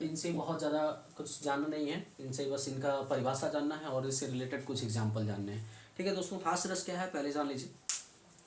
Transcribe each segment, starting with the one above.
इनसे बहुत ज़्यादा कुछ जानना नहीं है, इनसे बस इनका परिभाषा जानना है और इससे रिलेटेड कुछ एग्जाम्पल जानने हैं। ठीक है दोस्तों, हास्य रस क्या है पहले जान लीजिए।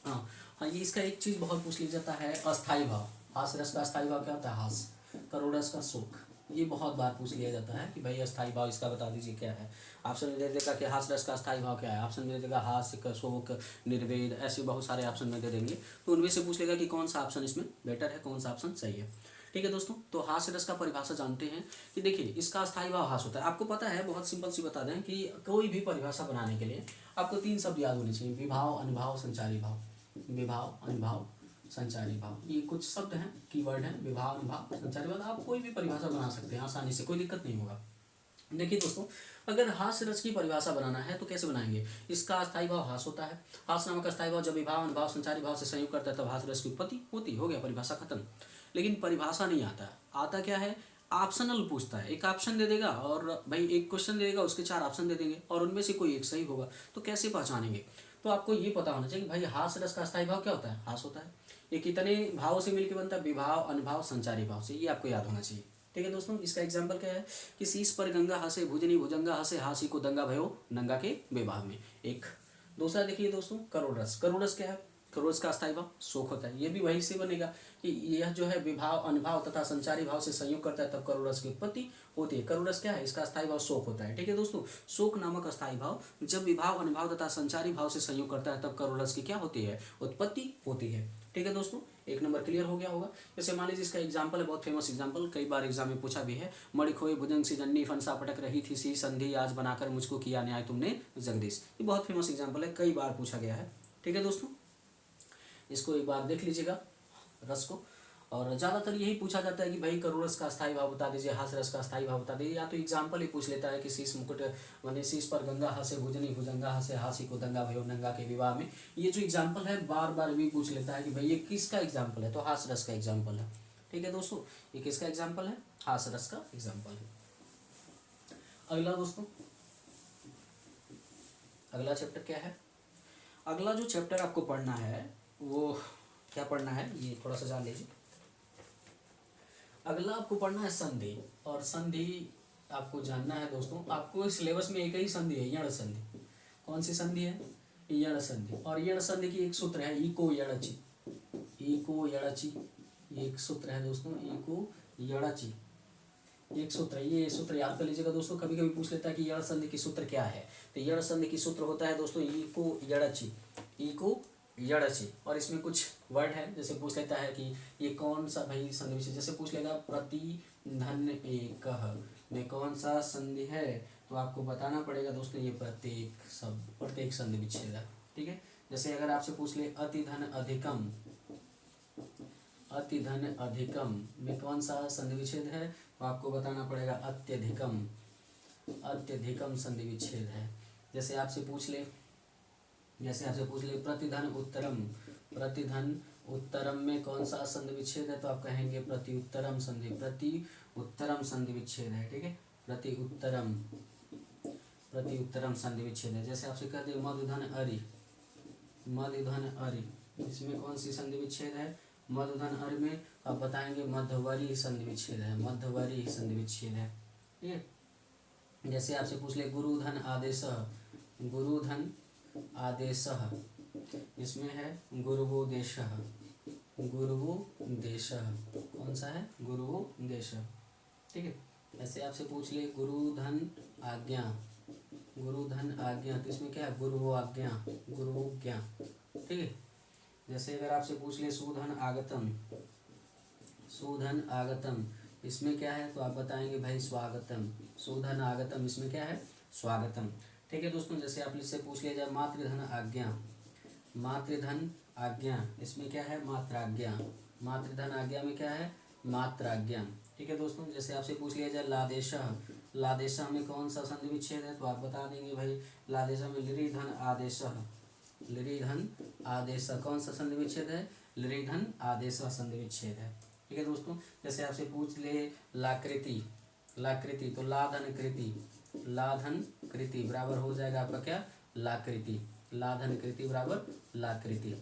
हाँ हाँ, ये इसका एक चीज़ बहुत पूछ लिया जाता है, अस्थाई भाव। हास्य रस का अस्थाई भाव क्या होता है? हास्य। करुण रस का शोक। ये बहुत बार पूछ लिया जाता है कि भाई अस्थाई भाव इसका बता दीजिए क्या है। ऑप्शन में दे देगा कि हास्य रस का अस्थाई भाव क्या है, ऑप्शन में दे देगा हास्य, शोक, निर्वेद, ऐसे बहुत सारे ऑप्शन में दे देंगे। तो उनमें से पूछ लेगा कि कौन सा ऑप्शन इसमें बेटर है, कौन सा ऑप्शन सही है। ठीक है दोस्तों, तो हास्य रस का परिभाषा जानते हैं कि देखिए इसका अस्थाई भाव हास्य होता है। आपको पता है, बहुत सिंपल सी बता दें कि कोई भी परिभाषा बनाने के लिए आपको 3 शब्द याद होने चाहिए, विभाव, अनुभाव, संचारी भाव। विभाव, अनुभाव, संचारी भाव, ये कुछ शब्द हैं, कीवर्ड हैं, विभाव, अनुभाव, संचारी भाव। आप कोई भी परिभाषा बना सकते हैं आसानी से, कोई दिक्कत नहीं होगा। देखिए दोस्तों, अगर हास्य रस की परिभाषा बनाना है तो कैसे बनाएंगे? इसका अस्थाई भाव हास्य होता है। हास्य नामक अस्थाई भाव जब विभाव, अनुभाव, संचारी भाव से संयोग करता है तब हास्य रस की उत्पत्ति होती। हो गया, परिभाषा खत्म। लेकिन परिभाषा नहीं आता, आता क्या है? ऑप्शनल पूछता है, एक ऑप्शन दे देगा और भाई एक क्वेश्चन दे देगा, उसके 4 ऑप्शन दे देंगे और उनमें से कोई एक सही होगा। तो कैसे पहचानेंगे? तो आपको ये पता होना चाहिए कि भाई हास्य रस का अस्थाई भाव क्या होता है? हास्य होता है। ये कितने भाव से मिलकर बनता है? विभाव, अनुभाव, संचारी भाव से। ये आपको याद होना चाहिए। ठीक है दोस्तों, इसका एग्जाम्पल क्या है कि शीश पर गंगा हंसे, भुजनी भुजंगा हंसे, हासी को दंगा भयो नंगा के विवाह में। एक दूसरा देखिए दोस्तों, करुण रस। करुण रस क्या है? करुण रस का अस्थाई भाव शोक होता है। ये भी वही से बनेगा कि यह जो है विभाव, अनुभाव तथा संचारी भाव से संयोग करता है तब करुण रस की उत्पत्ति होती है। करुण रस क्या है? इसका अस्थाई भाव शोक होता है। ठीक है दोस्तों, शोक नामक अस्थाई भाव जब विभाव, अनुभाव तथा संचारी भाव से संयोग करता है तब करुण रस की क्या होती है? उत्पत्ति होती है। ठीक है दोस्तों, एक नंबर क्लियर हो गया होगा। जैसे मान लीजिए इसका एग्जाम्पल है, बहुत फेमस एग्जाम्पल, कई बार एग्जाम में पूछा भी है। मणि खोए भुजंग सी जन्नी, फंसा पटक रही थी सी संधि, आज बनाकर मुझको किया न्याय तुमने जगदीश। ये बहुत फेमस एग्जाम्पल है, कई बार पूछा गया है। ठीक है दोस्तों, इसको एक बार देख लीजिएगा रस को। और ज़्यादातर यही पूछा जाता है कि भाई करुण रस का अस्थाई भाव बता दीजिए, हास्य रस का अस्थाई भाव बता दीजिए, या तो एग्जाम्पल ही पूछ लेता है कि शीश मुकुट माने शीश पर गंगा हंसे, भुजनी भुजंगा हंसे, हासी को दंगा भयो नंगा के विवाह में। ये जो एग्जाम्पल है बार बार भी पूछ लेता है कि भाई ये किसका एग्जाम्पल है? तो हास्य रस का एग्जाम्पल है। ठीक है दोस्तों, ये किसका एग्जाम्पल है? हास्य रस का एग्जाम्पल है। अगला दोस्तों, अगला चैप्टर क्या है? अगला जो चैप्टर आपको पढ़ना है वो क्या पढ़ना है, ये थोड़ा सा जान लीजिए। अगला आपको पढ़ना है संधि। और संधि आपको जानना है दोस्तों, आपको सिलेबस में एक ही संधि है, यण संधि। कौन सी संधि है? यण संधि। और यण संधि की एक सूत्र है, इको यणचि। इको यणचि, एक सूत्र है दोस्तों, इको यणचि, एक सूत्र। ये सूत्र याद कर लीजिएगा दोस्तों, कभी कभी पूछ लेता है कि यण संधि की सूत्र क्या है। तो यण संधि की सूत्र होता है दोस्तों इको यणचि, इको यणचि। और इसमें कुछ वर्ड है, जैसे पूछ लेता है कि ये कौन सा भाई संधि विच्छेद, जैसे पूछ लेगा प्रतिधन एकः में कौन सा संधि है, तो आपको बताना पड़ेगा दोस्तों ये प्रत्येक शब्द, प्रत्येक संधि विच्छेद है। ठीक है, जैसे अगर आपसे पूछ ले अति धन अधिकम, अति धन अधिकम में कौन सा संधि विच्छेद है, तो आपको बताना पड़ेगा अत्यधिकम, अत्यधिकम संधि विच्छेद है। जैसे आपसे पूछ ले, जैसे आपसे पूछ ले प्रतिधन उत्तरम, प्रतिधन उत्तरम में कौन सा संधि विच्छेद है, तो आप कहेंगे प्रति उत्तरम संधि, प्रति उत्तरम संधि विच्छेद है। ठीक है, प्रति उत्तरम, प्रति उत्तरम संधि विच्छेद है। जैसे आपसे कह दे मधुधन अरि, मधुधन अरि, इसमें कौन सी संधि विच्छेद है? मधुधन अरि में आप बताएंगे मध्यवरी संधि विच्छेद है, मध्यवरी संधि विच्छेद है। ठीक है, जैसे आपसे पूछ ले गुरुधन आदेश, गुरुधन आदेशः, इसमें है गुरुवोदेशः, गुरुवोदेशः, कौन सा है? गुरुवोदेशः। ठीक है, ऐसे आपसे पूछ ले गुरुधन आज्ञा, गुरुधन आज्ञा, तो इसमें क्या है? गुरुवो आज्ञा, गुरुज्ञा। ठीक है, जैसे अगर आपसे पूछ ले सुधन आगतम, सुधन आगतम, इसमें क्या है? तो आप बताएंगे भाई स्वागतम, सुधन आगतम, इसमें क्या है? स्वागतम। ठीक है दोस्तों, जैसे आप इससे पूछ लिया जाए मातृधन आज्ञा, मातृधन आज्ञा, इसमें क्या है? मात्राज्ञा, मातृधन आज्ञा में क्या है? मात्राज्ञा। ठीक है दोस्तों, जैसे आपसे पूछ लिया जाए लादेशः, लादेशः में कौन सा संधि विच्छेद है, तो आप बता देंगे भाई लादेशः में लिरिधन आदेशः, लिरिधन आदेशः, कौन सा संधि विच्छेद है? लिरिधन आदेशः संधि विच्छेद है। ठीक है दोस्तों, जैसे आपसे पूछ ले लाकृति, लाकृति, तो लाधन कृति, लाधन कृति बराबर हो जाएगा आपका क्या? लाकृति, लाधन कृति बराबर लाकृति।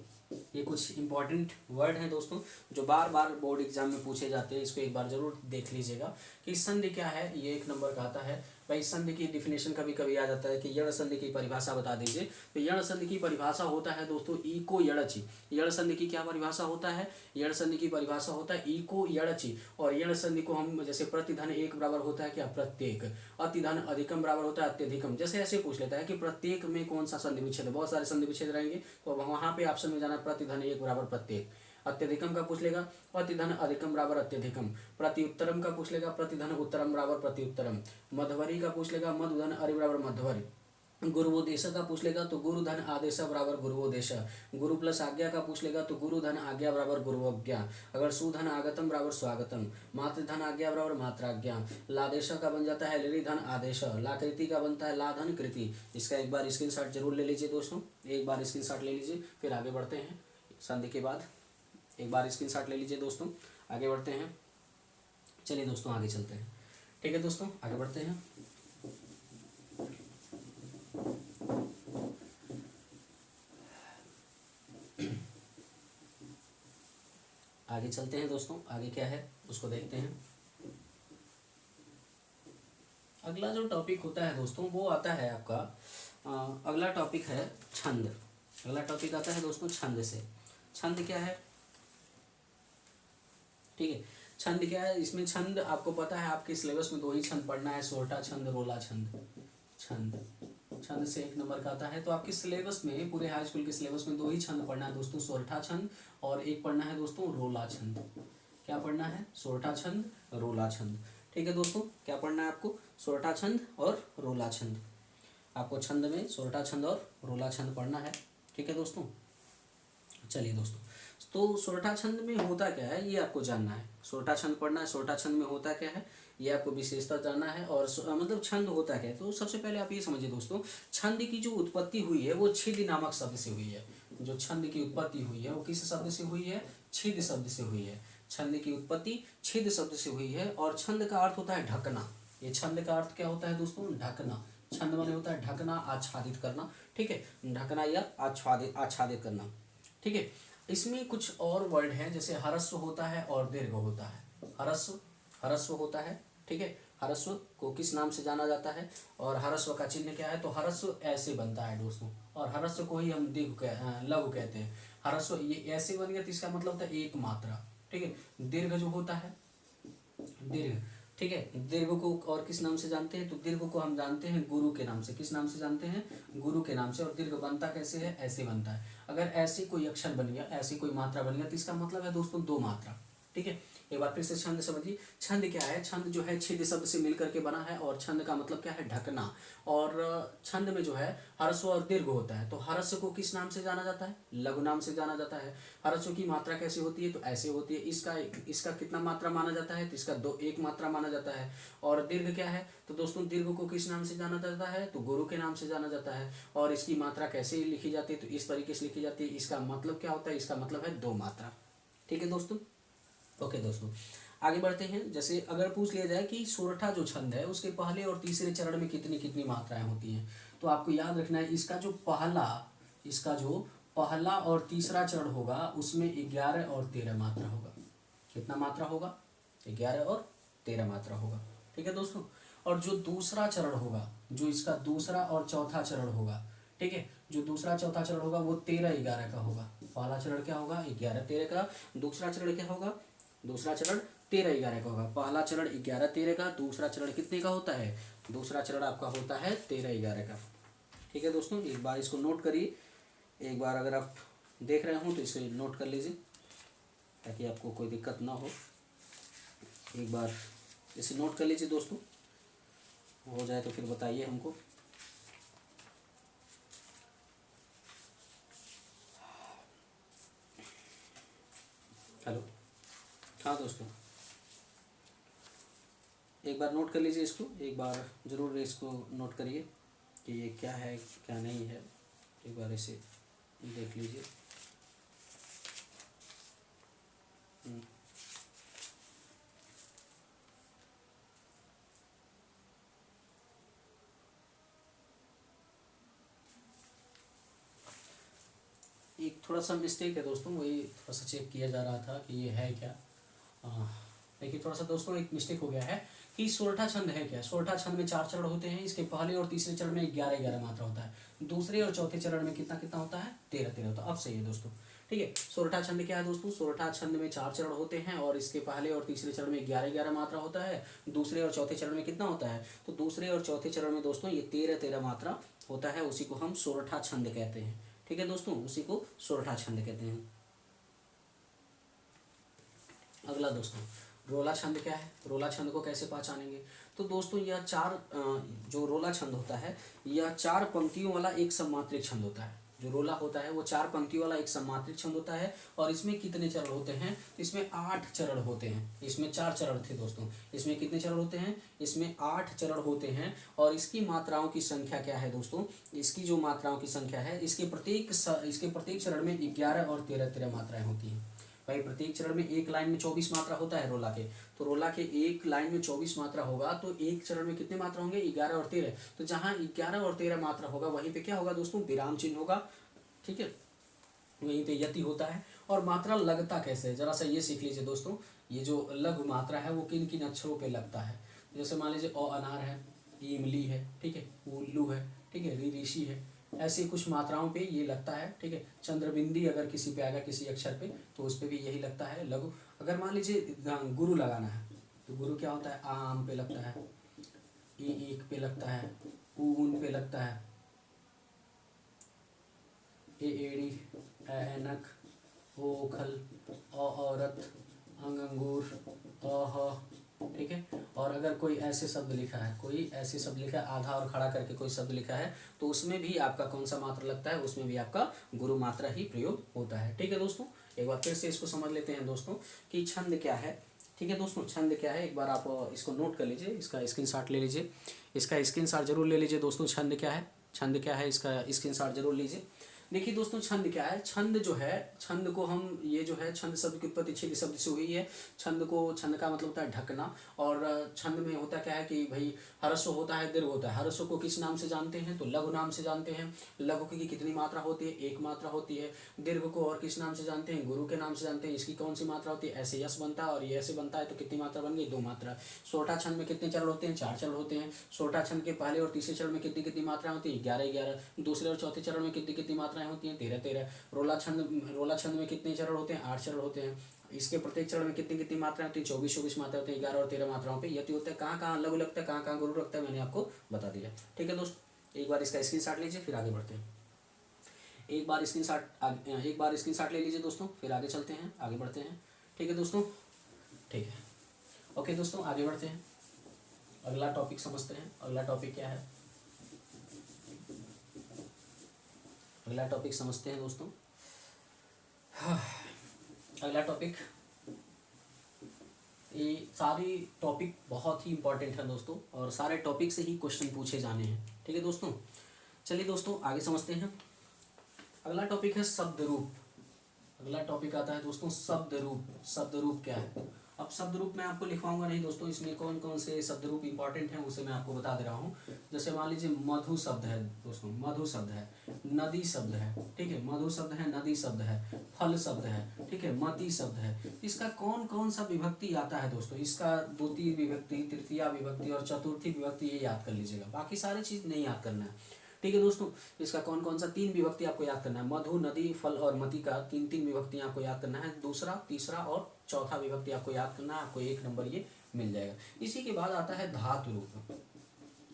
ये कुछ इंपॉर्टेंट वर्ड हैं दोस्तों जो बार बार बोर्ड एग्जाम में पूछे जाते हैं, इसको एक बार जरूर देख लीजिएगा कि संधि क्या है। ये 1 नंबर का आता है भाई। संधि की डिफिनेशन कभी कभी आ जाता है कि यण संधि की परिभाषा बता दीजिए। तो यण संधि की परिभाषा होता है दोस्तों इको यणचि। यण संधि की क्या परिभाषा होता है? यण संधि की परिभाषा होता है इको यणचि। और यण संधि को हम जैसे प्रतिधन 1 बराबर होता है क्या? प्रत्येक। अतिधन अधिकम बराबर होता है अत्यधिकम। जैसे ऐसे पूछ लेता है कि प्रत्येक में कौन सा संधि विच्छेद है, बहुत सारे संधि विच्छेद रहेंगे तो वहां पे ऑप्शन में जाना प्रतिधन 1 बराबर प्रत्येक। अत्यधिकम का पूछ लेगा प्रतिधन अधिकम बराबर अत्यधिकम। प्रतिउत्तरम का पूछ लेगा प्रतिधन उत्तरम बराबर प्रतिउत्तरम। मध्यवरी का पूछ लेगा मधुधन अरि बराबर मध्यवरी। गुरुवोदेश का पूछ लेगा तो गुरुधन आदेश बराबर गुरुवोदेश। गुरु प्लस आज्ञा का पूछ लेगा तो गुरुधन आज्ञा बराबर गुरुआज्ञा। अगर सुधन आगतम बराबर स्वागतम। मातृधन आज्ञा बराबर मात्राज्ञा। लादेश का बन जाता है लिरिधन आदेश। लाकृति का बनता है लाधन कृति। इसका एक बार स्क्रीनशॉट जरूर ले लीजिए दोस्तों, एक बार स्क्रीनशॉट ले लीजिए, फिर आगे बढ़ते हैं। संधि के बाद एक बार स्क्रीनशॉट ले लीजिए दोस्तों, आगे बढ़ते हैं। चलिए दोस्तों आगे चलते हैं। ठीक है दोस्तों आगे बढ़ते हैं। आगे चलते हैं दोस्तों, आगे क्या है उसको देखते हैं। अगला जो टॉपिक होता है दोस्तों वो आता है आपका अगला टॉपिक है छंद। अगला टॉपिक आता है दोस्तों छंद से। छंद क्या है? ठीक है, छंद क्या है? इसमें छंद आपको पता है आपके सिलेबस में 2 ही छंद पढ़ना है, सोरठा छंद रोला छंद। छंद छंद से 1 नंबर का आता है। तो आपके सिलेबस में पूरे हाई स्कूल के सिलेबस में 2 ही छंद पढ़ना है दोस्तों, सोरठा छंद और एक पढ़ना है दोस्तों रोला छंद। क्या पढ़ना है? सोरठा छंद रोला छंद। ठीक है दोस्तों, क्या पढ़ना है आपको? सोरठा छंद और रोला छंद। आपको छंद में सोरठा छंद और रोला छंद पढ़ना है। ठीक है दोस्तों, चलिए दोस्तों, तो सोरठा छंद में होता क्या है ये आपको जानना है। सोरठा छंद पढ़ना है, सोरठा छंद में होता क्या है ये आपको विशेषता जानना है। और मतलब छंद होता क्या है, तो सबसे पहले आप ये समझिए दोस्तों, छंद की जो उत्पत्ति हुई है वो छिद नामक शब्द से हुई है। जो छंद की उत्पत्ति हुई है वो किस शब्द से हुई है? छिद शब्द से हुई है। छंद की उत्पत्ति छिद शब्द से हुई है। और छंद का अर्थ होता है ढकना। ये छंद का अर्थ क्या होता है दोस्तों? ढकना। छंद माने होता है ढकना, आच्छादित करना। ठीक है, ढकना या आच्छादित करना। ठीक है, इसमें कुछ और वर्ड हैं जैसे हरस्व होता है और दीर्घ होता है। हरस्व होता है। ठीक है, हरस्व को किस नाम से जाना जाता है और हरस्व का चिन्ह क्या है? तो हरस्व ऐसे बनता है दोस्तों, और हरस्व को ही हम लघु कहते हैं। हरस्व ये ऐसे बन गया तो इसका मतलब होता है एक मात्रा। ठीक है, दीर्घ जो होता है दीर्घ, ठीक है, दीर्घ को और किस नाम से जानते हैं? तो दीर्घ को हम जानते हैं गुरु के नाम से। किस नाम से जानते हैं? गुरु के नाम से। और दीर्घ बनता कैसे है? ऐसे बनता है। अगर ऐसे कोई अक्षर बन गया, ऐसी कोई मात्रा बन गया तो इसका मतलब है दोस्तों 2 मात्रा। ठीक है, एक बार फिर से छंद समझिए। छंद क्या है? छंद जो है छिद शब्द से मिलकर के बना है, और छंद का मतलब क्या है? ढकना। और छंद में जो है हरस्व और दीर्घ होता है। तो हरस्व को किस नाम से जाना जाता है? लघु नाम से जाना जाता है। हरस्व की मात्रा कैसी होती है? तो ऐसे होती है। इसका कितना मात्रा माना जाता है? तो इसका 1 मात्रा माना जाता है। और दीर्घ क्या है? तो दोस्तों दीर्घ को किस नाम से जाना जाता है? तो गुरु के नाम से जाना जाता है। और इसकी मात्रा कैसे लिखी जाती है? तो इस तरीके से लिखी जाती है। इसका मतलब क्या होता है? इसका मतलब है 2 मात्रा। ठीक है दोस्तों, ओके दोस्तों, आगे बढ़ते हैं। जैसे अगर पूछ लिया जाए कि सोरठा जो छंद है उसके पहले और तीसरे चरण में कितनी कितनी मात्राएं होती हैं, तो आपको याद रखना है इसका जो पहला और तीसरा चरण होगा उसमें 11 और 13 मात्रा होगा। कितना मात्रा होगा? 11 और 13 मात्रा होगा। ठीक है दोस्तों, और जो दूसरा चरण होगा, जो इसका दूसरा और चौथा चरण होगा, ठीक है, जो दूसरा चौथा चरण होगा वो 13-11 का होगा। पहला चरण क्या होगा? 11-13 का। दूसरा चरण क्या होगा? दूसरा चरण 13-11 का होगा। पहला चरण 11-13 का, दूसरा चरण कितने का होता है? दूसरा चरण आपका होता है 13-11 का। ठीक है दोस्तों, एक बार इसको नोट करिए। एक बार अगर आप देख रहे हो तो इसे नोट कर लीजिए ताकि आपको कोई दिक्कत ना हो। एक बार इसे नोट कर लीजिए दोस्तों, हो जाए तो फिर बताइए हमको। हेलो, हाँ दोस्तों, एक बार नोट कर लीजिए इसको, एक बार ज़रूर इसको नोट करिए कि ये क्या है क्या नहीं है। एक बार इसे देख लीजिए। एक थोड़ा सा मिस्टेक है दोस्तों, वही थोड़ा सा चेक किया जा रहा था कि ये है क्या। देखिए थोड़ा सा दोस्तों एक मिस्टेक हो गया है कि सोरठा छंद है क्या। सोरठा छंद में 4 चरण होते हैं, इसके पहले और तीसरे चरण में 11-11 मात्रा होता है, दूसरे और चौथे चरण में कितना कितना होता है, 13-13 होता है। अब सही है दोस्तों, ठीक है। सोरठा छंद क्या है दोस्तों, सोरठा छंद में 4 चरण होते हैं और इसके पहले और तीसरे चरण में 11-11 मात्रा होता है, दूसरे और चौथे चरण में कितना होता है, तो दूसरे और चौथे चरण में दोस्तों ये 13-13 मात्रा होता है, उसी को हम सोरठा छंद कहते हैं। ठीक है दोस्तों, उसी को सोरठा छंद कहते हैं। अगला दोस्तों रोला छंद क्या है, रोला छंद को कैसे पहचानेंगे। तो दोस्तों यह जो रोला छंद होता है, यह 4 पंक्तियों वाला एक सम्मात्रिक छंद होता है। जो रोला होता है वो 4 पंक्तियों वाला एक सम्मात्रिक छंद होता है। और इसमें कितने चरण होते हैं, इसमें 8 चरण होते हैं। इसमें 4 चरण थे दोस्तों, इसमें कितने चरण होते हैं, इसमें 8 चरण होते हैं। और इसकी मात्राओं की संख्या क्या है दोस्तों, इसकी जो मात्राओं की संख्या है, इसके प्रत्येक चरण में 11 और 13-13 मात्राएं होती हैं। भाई प्रत्येक चरण में एक लाइन में 24 मात्रा होता है रोला के, तो रोला के एक लाइन में 24 मात्रा होगा, तो एक चरण में कितने मात्रा होंगे, 11 और 13। तो जहाँ 11 और 13 मात्रा होगा वहीं पे क्या होगा दोस्तों, विराम चिन्ह होगा। ठीक है, वहीं पे यति होता है। और मात्रा लगता कैसे है, जरा सा ये सीख लीजिए दोस्तों। ये जो लघु मात्रा है वो किन किन अक्षरों पे लगता है। जैसे मान लीजिए अ अनार है, ई इमली है, ठीक है, उल्लू है, ठीक है, री ऋषि है, ऐसी कुछ मात्राओं पे ये लगता है। ठीक है, चंद्रबिंदी अगर किसी पे आएगा किसी अक्षर पे तो उस पे भी यही लगता है लघु। अगर मान लीजिए गुरु लगाना है तो गुरु क्या होता है, आम पे लगता है, ई ईक पे लगता है, ऊन पे लगता है, ए एड़ी, ऐनक, ओ ओखल, औरत, अंगूर, अह। ठीक है, और अगर कोई ऐसे शब्द लिखा है, कोई ऐसे शब्द लिखा है आधा और खड़ा करके कोई शब्द लिखा है, तो उसमें भी आपका कौन सा मात्रा लगता है, उसमें भी आपका गुरु मात्रा ही प्रयोग होता है। ठीक है दोस्तों, एक बार फिर से इसको समझ लेते हैं दोस्तों कि छंद क्या है। ठीक है दोस्तों, छंद क्या है, एक बार आप इसको नोट कर लीजिए, इसका स्क्रीनशॉट ले लीजिए, इसका स्क्रीनशॉट जरूर ले लीजिए दोस्तों। छंद क्या है, छंद क्या है, इसका स्क्रीनशॉट जरूर लीजिए। देखिए दोस्तों छंद क्या है, छंद जो है, छंद को हम ये जो है छंद शब्द की उत्पत्ति छेदी शब्द से हुई है। छंद का मतलब होता है ढकना। और छंद में होता क्या है कि भाई ह्रस्व होता है, दीर्घ होता है। ह्रस्व को किस नाम से जानते हैं, तो लघु नाम से जानते हैं। लघु की कितनी मात्रा होती है, एक मात्रा होती है। दीर्घ को और किस नाम से जानते हैं, गुरु के नाम से जानते हैं। इसकी कौन सी मात्रा होती है, ऐसे यश बनता है और ये ऐसे बनता है, तो कितनी मात्रा बन गई, 2 मात्रा। सोरठा छंद में कितने चरण होते हैं, 4 चरण होते हैं। सोरठा छंद के पहले और तीसरे चरण में कितनी कितनी मात्राएं होती है, 11-11। दूसरे और चौथे चरण में कितनी कितनी मात्राएं होती हैं, 13-13। रोला छंद में कितने चरण होते हैं, 8 चरण होते हैं। इसके प्रत्येक चरण में कितनी कितनी मात्राएं होती है, 24-24 मात्राएं होती है। 11 और 13 मात्राओं पे यति होता है। कहाँ कहाँ लघु लगता है, कहाँ कहाँ गुरु लगता है, मैंने आपको बता दिया। ठीक है दोस्तों, एक बार इसका स्क्रीनशॉट लीजिए फिर आगे बढ़ते हैं। एक बार स्क्रीनशॉट ले लीजिए दोस्तों, फिर आगे चलते हैं, आगे बढ़ते हैं। ठीक है दोस्तों, ठीक है, ओके दोस्तों, आगे बढ़ते हैं, अगला टॉपिक समझते हैं। अगला टॉपिक क्या है, अगला टॉपिक समझते हैं दोस्तों। अगला टॉपिक, ये सारे टॉपिक बहुत ही इंपॉर्टेंट है दोस्तों, और सारे टॉपिक से ही क्वेश्चन पूछे जाने हैं। ठीक है दोस्तों, चलिए दोस्तों आगे समझते हैं। अगला टॉपिक है शब्द रूप। अगला टॉपिक आता है दोस्तों शब्द रूप। शब्द रूप क्या है, अब शब्द रूप मैं आपको लिखवाऊंगा नहीं दोस्तों, इसमें कौन कौन से शब्द रूप इंपॉर्टेंट हैं उसे मैं आपको बता दे रहा हूँ। जैसे मान लीजिए मधु शब्द है दोस्तों, मधु शब्द है, नदी शब्द है, ठीक है, मधु शब्द है, नदी शब्द है, फल शब्द है, ठीक है, मति शब्द है। इसका कौन कौन सा विभक्ति आता है दोस्तों, इसका द्वितीय विभक्ति, तृतीया विभक्ति और चतुर्थी विभक्ति, ये याद कर लीजिएगा, बाकी सारी चीज नहीं याद करना है। ठीक है दोस्तों, इसका कौन कौन सा 3 विभक्ति आपको याद करना है, मधु, नदी, फल और मति का 3 विभक्ति आपको याद करना है। दूसरा, तीसरा और चौथा विभक्ति आपको याद करना है, आपको 1 नंबर ये मिल जाएगा। इसी के बाद आता है धातु रूप।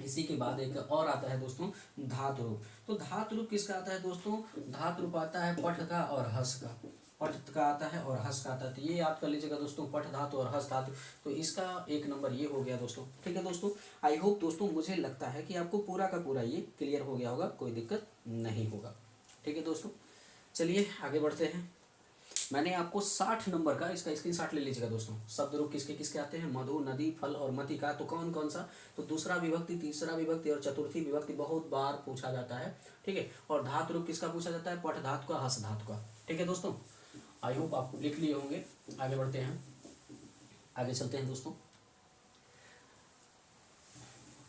इसी के बाद एक और आता है दोस्तों धातु रूप। तो धातु रूप किसका आता है दोस्तों, धातु रूप आता है पठ का और हस का। पठ का आता है और हस का आता है, तो ये याद कर लीजिएगा दोस्तों, पठ धातु और हस धातु। तो इसका 1 नंबर ये हो गया दोस्तों। ठीक है दोस्तों, आई होप दोस्तों, मुझे लगता है कि आपको पूरा का पूरा ये क्लियर हो गया होगा, कोई दिक्कत नहीं होगा। ठीक है दोस्तों, चलिए आगे बढ़ते हैं। मैंने आपको 60 नंबर का इसका स्क्रीनशॉट ले लीजिएगा दोस्तों। शब्द रूप किसके किसके आते हैं, मधु, नदी, फल और मति का, तो कौन कौन सा, तो दूसरा विभक्ति, तीसरा विभक्ति और चतुर्थी विभक्ति बहुत बार पूछा जाता है। ठीक है, और धातु रूप किसका पूछा जाता है, पठ धातु का, हस धातु का। ठीक है दोस्तों, आई होप आप लिख लिए होंगे। आगे बढ़ते हैं, आगे चलते हैं दोस्तों,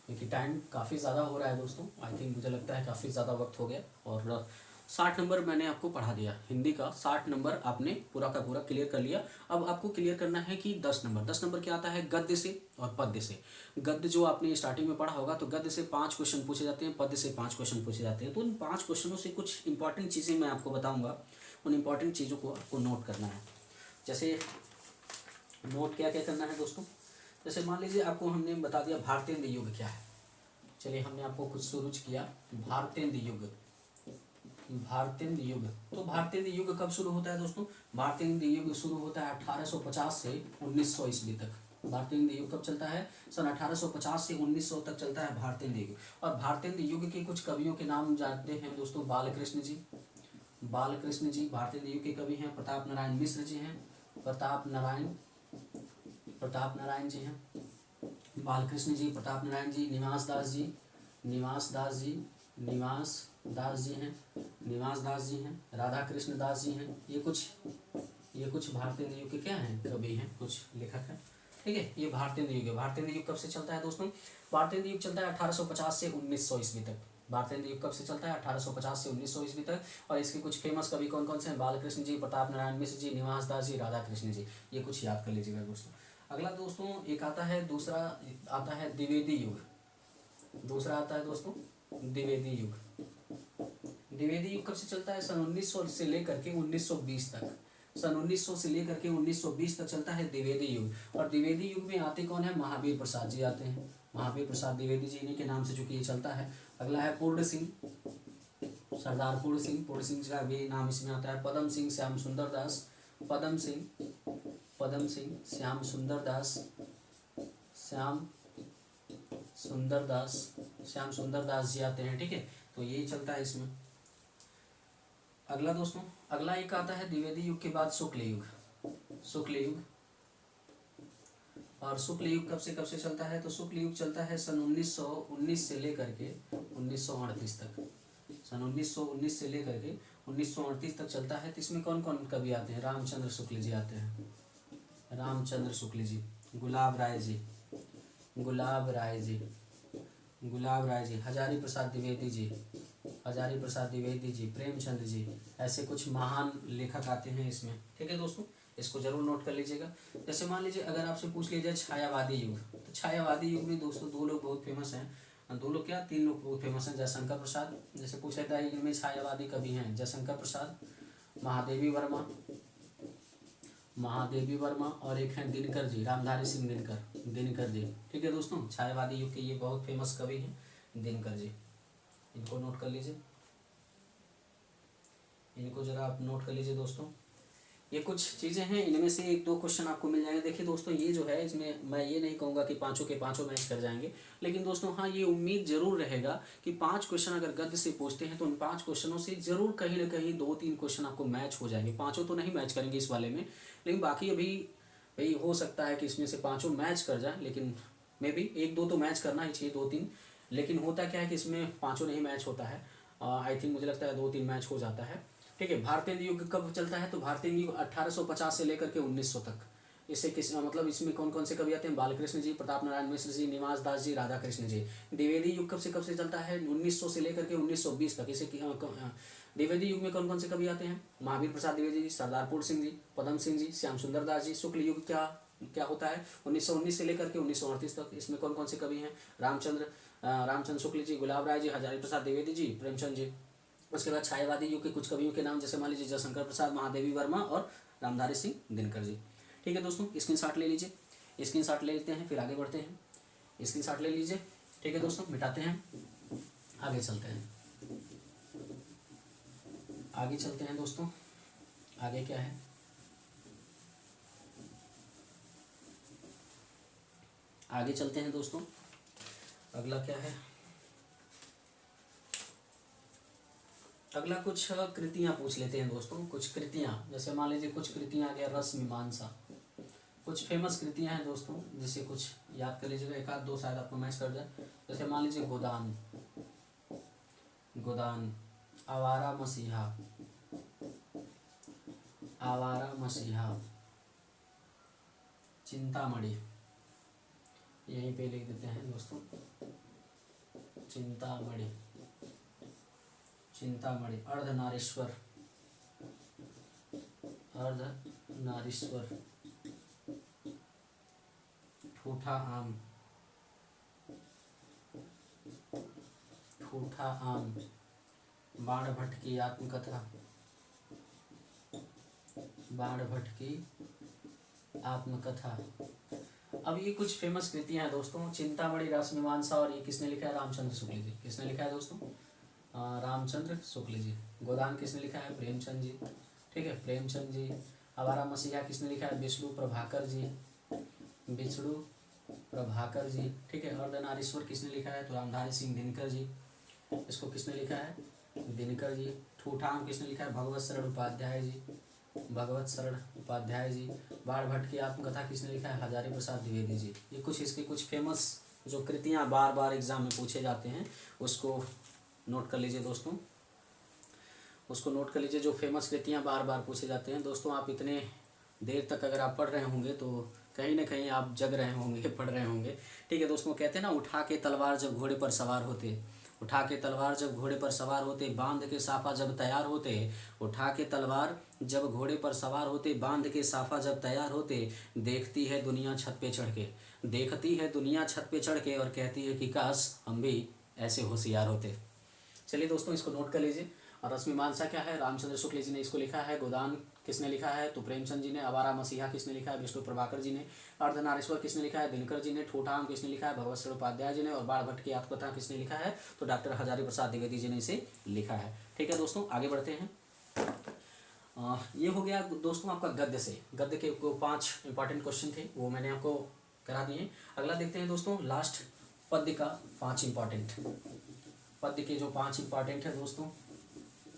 क्योंकि टाइम काफ़ी ज़्यादा हो रहा है दोस्तों। आई थिंक मुझे लगता है काफ़ी ज़्यादा वक्त हो गया और 60 नंबर मैंने आपको पढ़ा दिया, हिंदी का 60 नंबर आपने पूरा का पूरा क्लियर कर लिया। अब आपको क्लियर करना है कि 10 नंबर क्या आता है, गद्य से और पद्य से। गद्य जो आपने स्टार्टिंग में पढ़ा होगा, तो गद्य से 5 क्वेश्चन पूछे जाते हैं, पद्य से 5 क्वेश्चन पूछे जाते हैं। तो उन 5 क्वेश्चनों से कुछ इंपॉर्टेंट चीज़ें मैं आपको बताऊँगा, उन इंपॉर्टेंट चीज़ों को आपको नोट करना है। जैसे नोट क्या क्या करना है दोस्तों, जैसे मान लीजिए आपको हमने बता दिया भारतेंद्र युग क्या है। चलिए हमने आपको कुछ शुरू किया, भारतेंद्र युग। भारतेंद्र युग, तो भारतेंद्र युग कब शुरू होता है दोस्तों, भारतेंद्र युग शुरू होता है 1850 से 1900 ईस्वी तक। भारतेंद्र युग कब चलता है, सन 1850 से 1900 तक चलता है भारतेंद्र युग। और भारतेंद्र युग के कुछ कवियों के नाम जानते हैं दोस्तों, बालकृष्ण जी। बालकृष्ण जी भारतेंद्र युग के कवि हैं। प्रताप नारायण मिश्र जी हैं, प्रताप नारायण जी हैं। बालकृष्ण जी, प्रताप नारायण जी, निवास दास जी हैं, निवास दास जी हैं, राधा कृष्ण दास जी हैं। ये कुछ भारतेंद्र युग के क्या हैं, कवि हैं, कुछ लेखक हैं। ठीक है, ये भारतेंद्र युग है। भारतेंद्र युग कब से चलता है दोस्तों, भारतेंद्र युग चलता है 1850 से 1900 ईस्वी तक। भारतेंद्र युग कब से चलता है, 1850 से 1900 ईस्वी तक। और इसके कुछ फेमस कवि कौन कौन से हैं, बालकृष्ण जी, प्रताप नारायण मिश्र जी, निवास दास जी, राधा कृष्ण जी। ये कुछ याद कर लीजिएगा दोस्तों। अगला दोस्तों एक आता है, दूसरा आता है द्विवेदी युग। दूसरा आता है दोस्तों द्विवेदी युग। द्विवेदी युग कब से चलता है, सन 1900 से लेकर के 1920 तक। सन 1900 से लेकर के 1920 तक चलता है द्विवेदी युग। और द्विवेदी युग में आते कौन है, महावीर प्रसाद जी आते हैं। महावीर प्रसाद द्विवेदी जी इन्हीं के नाम से चूंकि ये चलता है। अगला है पूर्ण सिंह, सरदार पूर्ण सिंह। पूर्ण सिंह का भी नाम इसमें आता है। पदम सिंह, श्याम सुंदर दास, पदम सिंह, श्याम सुंदर दास, श्याम सुंदर दास जी आते हैं। ठीक है, तो यही चलता है इसमें। अगला दोस्तों, अगला एक आता है द्विवेदी युग के बाद शुक्ल युग। और शुक्ल युग कब से चलता है, तो शुक्ल युग चलता है सन 1919 से लेकर के 1938 तक। सन 1919 से लेकर के 1938 तक चलता है। तो इसमें कौन कौन कवि आते हैं, रामचंद्र शुक्ल जी आते हैं, रामचंद्र शुक्ल जी, गुलाब राय जी, हजारी प्रसाद द्विवेदी जी, प्रेमचंद जी, ऐसे कुछ महान लेखक आते हैं इसमें। ठीक है दोस्तों, इसको जरूर नोट कर लीजिएगा। जैसे मान लीजिए अगर आपसे पूछ लिया जाए छायावादी युग, तो छायावादी युग में दोस्तों दो लोग बहुत फेमस हैं, तीन लोग बहुत फेमस हैं। जयशंकर प्रसाद, जैसे पूछ लेता है इनमें छायावादी कवि हैं, जयशंकर प्रसाद, महादेवी वर्मा और एक हैं दिनकर जी, रामधारी सिंह दिनकर जी। ठीक है दोस्तों, छायावादी युग के ये बहुत फेमस कवि हैं दिनकर जी। इनको नोट कर लीजिए, इनको जरा आप नोट कर लीजिए दोस्तों। ये कुछ चीज़ें हैं, इनमें से एक दो क्वेश्चन आपको मिल जाएंगे। देखिए दोस्तों, ये जो है इसमें मैं ये नहीं कहूँगा कि पाँचों के पाँचों मैच कर जाएंगे, लेकिन दोस्तों हाँ ये उम्मीद जरूर रहेगा कि 5 क्वेश्चन अगर गद्य से पूछते हैं तो उन 5 क्वेश्चनों से जरूर कहीं ना कहीं 2-3 क्वेश्चन आपको मैच हो जाएंगे। पाँचों तो नहीं मैच करेंगे इस वाले में, लेकिन बाकी अभी भाई हो सकता है कि इसमें से 5 मैच कर जाए, लेकिन मे बी 1-2 तो मैच करना ही चाहिए, 2-3। लेकिन होता क्या है कि इसमें 5 नहीं मैच होता है। आई थिंक मुझे लगता है 2-3 मैच हो जाता है। ठीक है, भारतेंद्र युग कब चलता है, तो भारतेंद्र युग 1850 से लेकर के 1900 तक। इससे किस मतलब इसमें कौन कौन से कवि आते हैं, बालकृष्ण जी, प्रताप नारायण मिश्र जी, निवास दास जी, राधा कृष्ण जी। द्विवेदी युग कब से चलता है, 1900 से लेकर के 1920 तक। इसे द्विवेदी युग में कौन कौन से कवि आते हैं, महावीर प्रसाद द्विवेदी जी, सरदार पूर्ण सिंह जी, पदम सिंह जी, श्याम सुंदर दास जी। शुक्ल युग क्या होता है, 1919 से लेकर के 1938 तक। इसमें कौन कौन से कवि हैं, रामचंद्र शुक्ल जी, गुलाब राय जी, हजारी प्रसाद द्विवेदी जी, प्रेमचंद जी। उसके बाद छायावादी युग के कुछ कवियों के नाम, जैसे मान लीजिए जयशंकर प्रसाद, महादेवी वर्मा और रामधारी सिंह दिनकर जी। ठीक है दोस्तों, स्क्रीनशॉट ले लीजिए, स्क्रीनशॉट ले लेते हैं, फिर आगे बढ़ते हैं। स्क्रीनशॉट ले लीजिए। ठीक है दोस्तों, मिटाते हैं, आगे चलते हैं, दोस्तों। आगे क्या है, आगे चलते हैं दोस्तों। अगला क्या है, अगला कुछ कृतियाँ पूछ लेते हैं दोस्तों। कुछ कृतियाँ, जैसे मान लीजिए कुछ कृतियाँ आ गया, रस मीमांसा। कुछ फेमस कृतियाँ हैं दोस्तों, जिसे कुछ याद कर लीजिएगा, 1-2 शायद आपको मैच कर जाए। जैसे मान लीजिए गोदान, आवारा मसीहा, चिंतामणि, यहीं पे लिख देते हैं दोस्तों, चिंतामणि, चिंतामणि, अर्धनारीश्वर, अर्धनारीश्वर, ठूठा आम, ठूठा आम, बाणभट्ट की आत्मकथा, बाणभट्ट की आत्मकथा। अब ये कुछ फेमस कृतियां हैं दोस्तों, चिंतामणि, रसमीमांसा, और ये किसने लिखा है? रामचंद्र शुक्ल जी। किसने लिखा है दोस्तों? रामचंद्र शुक्ल जी। गोदान किसने लिखा है? प्रेमचंद जी। ठीक है, प्रेमचंद जी। आवारा मसीहा किसने लिखा है? विष्णु प्रभाकर जी, विष्णु प्रभाकर जी। ठीक है, अर्धनारीश्वर किसने लिखा है? तो रामधारी सिंह दिनकर जी। इसको किसने लिखा है? दिनकर जी। ठूठाम किसने लिखा है? भगवत शरण उपाध्याय जी, भगवत शरण उपाध्याय जी। बाणभट्ट की आत्मकथा किसने लिखा है? हजारी प्रसाद द्विवेदी जी। ये कुछ इसके कुछ फेमस जो कृतियां बार बार एग्जाम में पूछे जाते हैं उसको नोट कर लीजिए दोस्तों, उसको नोट कर लीजिए। जो फेमस कृतियां बार बार पूछे जाते हैं दोस्तों, आप इतने देर तक अगर आप पढ़ रहे होंगे तो कहीं ना कहीं आप जग रहे होंगे, पढ़ रहे होंगे। ठीक है दोस्तों, कहते हैं ना, उठा के तलवार जब घोड़े पर सवार होते, उठा के तलवार जब घोड़े पर सवार होते, बांध के साफा जब तैयार होते, उठा के तलवार जब घोड़े पर सवार होते, बांध के साफा जब तैयार होते, देखती है दुनिया छत पे चढ़ के, देखती है दुनिया छत पे चढ़ के, और कहती है कि काश हम भी ऐसे होशियार होते। चलिए दोस्तों, इसको नोट कर लीजिए। और रश्मिमांसा क्या है? रामचंद्र शुक्ल जी ने इसको लिखा है। गोदान किसने लिखा है? तो प्रेमचंद जी ने। आवारा मसीहा किसने लिखा है? विष्णु प्रभाकर जी ने। अर्धनारीश्वर किसने लिखा है? दिनकर जी ने। ठूठाम किसने लिखा है? भगवत शरण उपाध्याय जी ने। और बाणभट्ट की आत्मकथा किसने लिखा है? तो डॉक्टर हजारी प्रसाद द्विवेदी जी ने इसे लिखा है। ठीक है दोस्तों, आगे बढ़ते हैं। ये हो गया दोस्तों आपका गद्य से। गद्य के 5 इंपॉर्टेंट क्वेश्चन थे, वो मैंने आपको करा दिए। अगला देखते हैं दोस्तों, लास्ट पद्य का 5 इंपॉर्टेंट, पद्य के जो 5 इंपॉर्टेंट है दोस्तों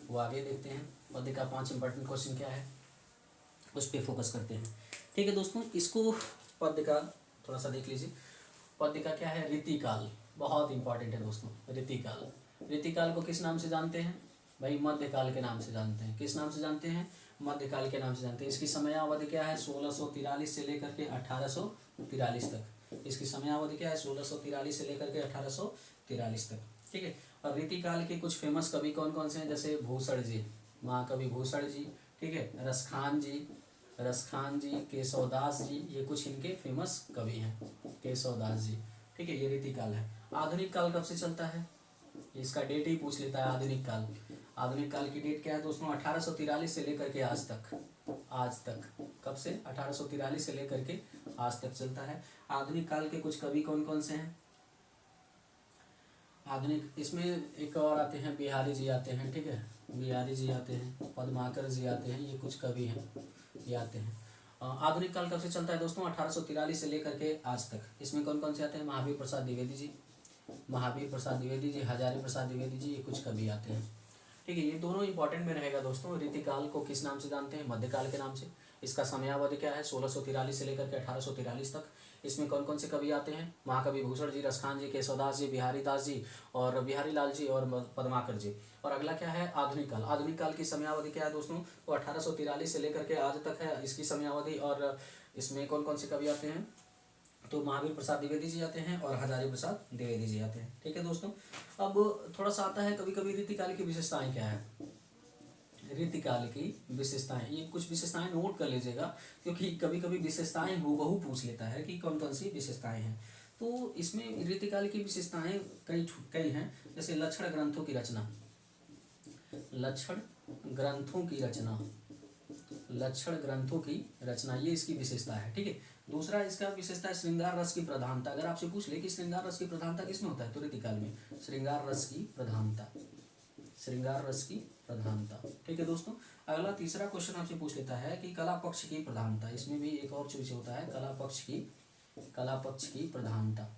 वो आगे देखते हैं। पद्य का 5 इंपॉर्टेंट क्वेश्चन क्या है उस पर फोकस करते हैं। ठीक है दोस्तों, इसको पद्य का थोड़ा सा देख लीजिए। पद्य का क्या है? रीतिकाल, बहुत इंपॉर्टेंट है दोस्तों। रीतिकाल, रीतिकाल को किस नाम से जानते हैं भाई? मध्यकाल के नाम से जानते हैं। किस नाम से जानते हैं? मध्यकाल के नाम से जानते हैं। इसकी समयावधि क्या है? 1643 से लेकर के 1843 तक। इसकी समयावधि क्या है? 1643 से लेकर के 1843 तक। ठीक है, और रीतिकाल के कुछ फेमस कवि कौन कौन से हैं? जैसे भूषण जी, महाकवि भूषण जी। ठीक है, रसखान जी, रसखान जी, केशवदास जी, ये कुछ इनके फेमस कवि हैं, केशवदास जी। ठीक है, ये रीतिकाल है। आधुनिक काल कब से चलता है? इसका डेट ही पूछ लेता है। आधुनिक काल, आधुनिक काल की डेट क्या है दोस्तों? 1843 से लेकर के आज तक, आज तक। कब से? 1843 से लेकर के आज तक चलता है। आधुनिक काल के कुछ कवि कौन कौन से हैं? आधुनिक, इसमें एक और आते हैं, बिहारी जी आते हैं। ठीक है, बिहारी जी आते हैं, पद्माकर जी आते हैं, ये कुछ कवि हैं, ये आते हैं। आधुनिक काल कब से चलता है दोस्तों? 1843 से लेकर के आज तक। इसमें कौन कौन से आते हैं? महावीर प्रसाद द्विवेदी जी, महावीर प्रसाद द्विवेदी जी, हजारी प्रसाद द्विवेदी जी, ये कुछ कवि आते हैं। ठीक है, ये दोनों इंपॉर्टेंट में रहेगा दोस्तों। रीतिकाल को किस नाम से जानते हैं? मध्यकाल के नाम से। इसका समयावधि क्या है? 1643 से लेकर के 1843 तक। इसमें कौन कौन से कवि आते हैं? महाकवि भूषण जी, रसखान जी, केशवदास जी, बिहारी दास जी, और बिहारी लाल जी, और पद्माकर जी। और अगला क्या है? आधुनिक काल। आधुनिक काल की समयावधि क्या है दोस्तों? वो 1843 से लेकर के आज तक है इसकी समयावधि। और इसमें कौन कौन से कवि आते हैं? तो महावीर प्रसाद द्विवेदी जी आते हैं और हजारी प्रसाद द्विवेदी जी आते हैं। ठीक है दोस्तों, अब थोड़ा सा आता है कभी कभी रीतिकाल की विशेषताएं क्या है। रीतिकाल की विशेषताएं, ये कुछ विशेषताएं नोट कर लीजिएगा, क्योंकि कभी कभी विशेषताएं हूबहू पूछ लेता है कि कौन कौन सी विशेषताएं हैं। तो इसमें रीतिकाल की विशेषताएं कई हैं। जैसे लक्षण ग्रंथों की रचना, लक्षण ग्रंथों की रचना, लक्षण ग्रंथों की रचना, ये इसकी विशेषता है। ठीक है, दूसरा इसका विशेषता है श्रृंगार रस की प्रधानता। अगर आपसे पूछ ले कि श्रृंगार रस की प्रधानता किसमें होता है, तो रीतिकाल में श्रृंगार रस की प्रधानता, श्रृंगार रस की प्रधानता। ठीक है दोस्तों, अगला तीसरा क्वेश्चन आपसे पूछ लेता है कि कला पक्ष की प्रधानता। इसमें भी एक और चीज होता है, कला पक्ष की प्रधानता।